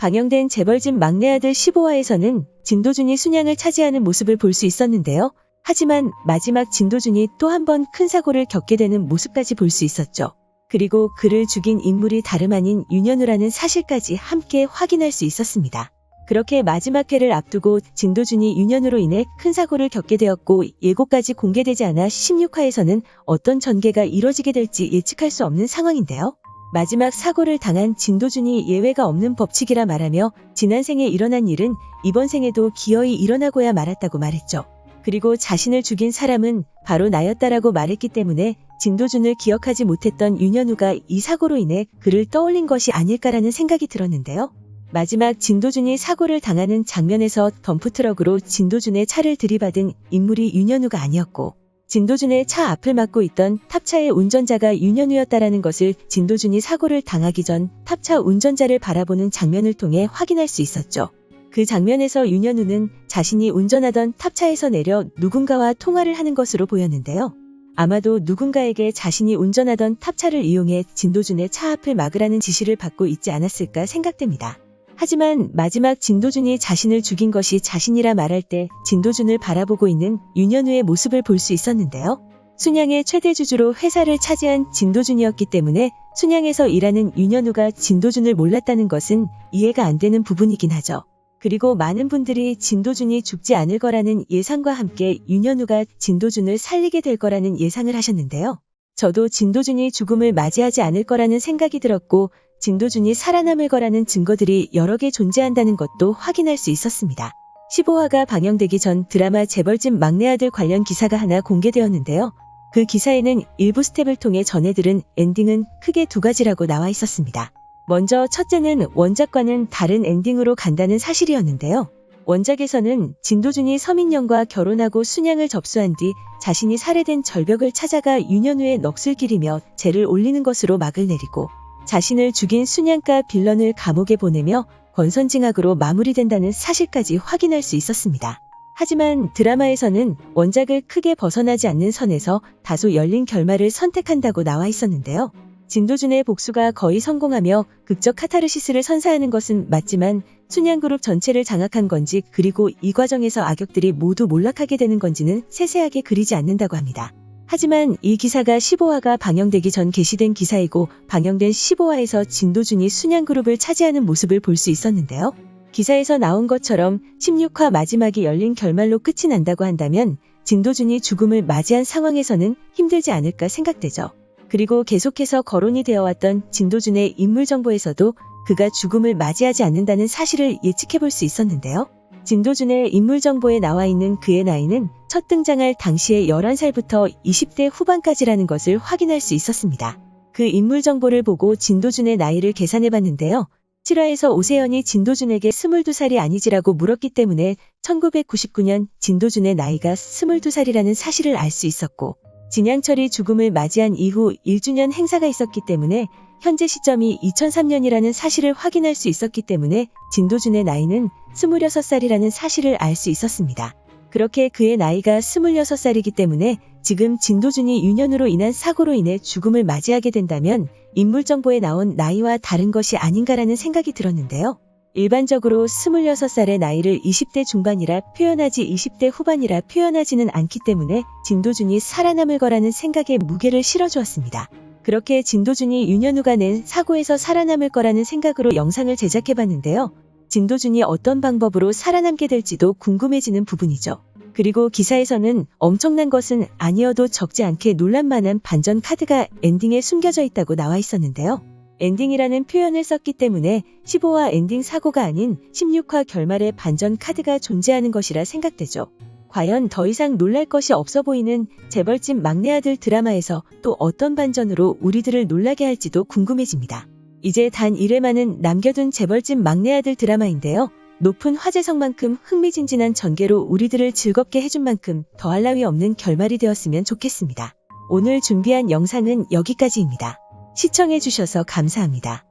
방영된 재벌집 막내 아들 15화에서는 진도준이 순양을 차지하는 모습을 볼 수 있었는데요. 하지만 마지막 진도준이 또 한 번 큰 사고를 겪게 되는 모습까지 볼 수 있었죠. 그리고 그를 죽인 인물이 다름 아닌 윤현우라는 사실까지 함께 확인할 수 있었습니다. 그렇게 마지막 회를 앞두고 진도준이 윤현우로 인해 큰 사고를 겪게 되었고 예고까지 공개되지 않아 16화에서는 어떤 전개가 이뤄지게 될지 예측할 수 없는 상황인데요. 마지막 사고를 당한 진도준이 예외가 없는 법칙이라 말하며 지난 생에 일어난 일은 이번 생에도 기어이 일어나고야 말았다고 말했죠. 그리고 자신을 죽인 사람은 바로 나였다라고 말했기 때문에 진도준을 기억하지 못했던 윤현우가 이 사고로 인해 그를 떠올린 것이 아닐까라는 생각이 들었는데요. 마지막 진도준이 사고를 당하는 장면에서 덤프트럭으로 진도준의 차를 들이받은 인물이 윤현우가 아니었고 진도준의 차 앞을 막고 있던 탑차의 운전자가 윤현우였다라는 것을 진도준이 사고를 당하기 전 탑차 운전자를 바라보는 장면을 통해 확인할 수 있었죠. 그 장면에서 윤현우는 자신이 운전하던 탑차에서 내려 누군가와 통화를 하는 것으로 보였는데요. 아마도 누군가에게 자신이 운전하던 탑차를 이용해 진도준의 차 앞을 막으라는 지시를 받고 있지 않았을까 생각됩니다. 하지만 마지막 진도준이 자신을 죽인 것이 자신이라 말할 때 진도준을 바라보고 있는 윤현우의 모습을 볼 수 있었는데요. 순양의 최대 주주로 회사를 차지한 진도준이었기 때문에 순양에서 일하는 윤현우가 진도준을 몰랐다는 것은 이해가 안 되는 부분이긴 하죠. 그리고 많은 분들이 진도준이 죽지 않을 거라는 예상과 함께 윤현우가 진도준을 살리게 될 거라는 예상을 하셨는데요. 저도 진도준이 죽음을 맞이하지 않을 거라는 생각이 들었고 진도준이 살아남을 거라는 증거들이 여러 개 존재한다는 것도 확인할 수 있었습니다. 15화가 방영되기 전 드라마 재벌집 막내 아들 관련 기사가 하나 공개되었는데요. 그 기사에는 일부 스텝을 통해 전해들은 엔딩은 크게 두 가지라고 나와 있었습니다. 먼저 첫째는 원작과는 다른 엔딩으로 간다는 사실이었는데요. 원작에서는 진도준이 서민영과 결혼하고 순양을 접수한 뒤 자신이 살해된 절벽을 찾아가 윤현우의 넋을 기리며 죄를 올리는 것으로 막을 내리고 자신을 죽인 순양가 빌런을 감옥에 보내며 권선징악으로 마무리된다는 사실까지 확인할 수 있었습니다. 하지만 드라마에서는 원작을 크게 벗어나지 않는 선에서 다소 열린 결말을 선택한다고 나와 있었는데요. 진도준의 복수가 거의 성공하며 극적 카타르시스를 선사하는 것은 맞지만 순양그룹 전체를 장악한 건지 그리고 이 과정에서 악역들이 모두 몰락하게 되는 건지는 세세하게 그리지 않는다고 합니다. 하지만 이 기사가 15화가 방영되기 전 게시된 기사이고 방영된 15화에서 진도준이 순양그룹을 차지하는 모습을 볼 수 있었는데요. 기사에서 나온 것처럼 16화 마지막이 열린 결말로 끝이 난다고 한다면 진도준이 죽음을 맞이한 상황에서는 힘들지 않을까 생각되죠. 그리고 계속해서 거론이 되어왔던 진도준의 인물 정보에서도 그가 죽음을 맞이하지 않는다는 사실을 예측해볼 수 있었는데요. 진도준의 인물 정보에 나와 있는 그의 나이는 첫 등장할 당시의 11살부터 20대 후반까지라는 것을 확인할 수 있었습니다. 그 인물 정보를 보고 진도준의 나이를 계산해봤는데요. 7화에서 오세연이 진도준에게 22살이 아니지라고 물었기 때문에 1999년 진도준의 나이가 22살이라는 사실을 알 수 있었고 진양철이 죽음을 맞이한 이후 1주년 행사가 있었기 때문에 현재 시점이 2003년이라는 사실을 확인할 수 있었기 때문에 진도준의 나이는 26살이라는 사실을 알 수 있었습니다. 그렇게 그의 나이가 26살이기 때문에 지금 진도준이 윤현우로 인한 사고로 인해 죽음을 맞이하게 된다면 인물 정보에 나온 나이와 다른 것이 아닌가라는 생각이 들었는데요. 일반적으로 26살의 나이를 20대 중반이라 표현하지 20대 후반이라 표현하지는 않기 때문에 진도준이 살아남을 거라는 생각에 무게를 실어주었습니다. 그렇게 진도준이 윤현우가 낸 사고에서 살아남을 거라는 생각으로 영상을 제작해봤는데요. 진도준이 어떤 방법으로 살아남게 될지도 궁금해지는 부분이죠. 그리고 기사에서는 엄청난 것은 아니어도 적지 않게 놀랄만한 반전 카드가 엔딩에 숨겨져 있다고 나와 있었는데요. 엔딩이라는 표현을 썼기 때문에 15화 엔딩 사고가 아닌 16화 결말에 반전 카드가 존재하는 것이라 생각되죠. 과연 더 이상 놀랄 것이 없어 보이는 재벌집 막내 아들 드라마에서 또 어떤 반전으로 우리들을 놀라게 할지도 궁금해집니다. 이제 단 1회만은 남겨둔 재벌집 막내 아들 드라마인데요. 높은 화제성만큼 흥미진진한 전개로 우리들을 즐겁게 해준 만큼 더할 나위 없는 결말이 되었으면 좋겠습니다. 오늘 준비한 영상은 여기까지입니다. 시청해주셔서 감사합니다.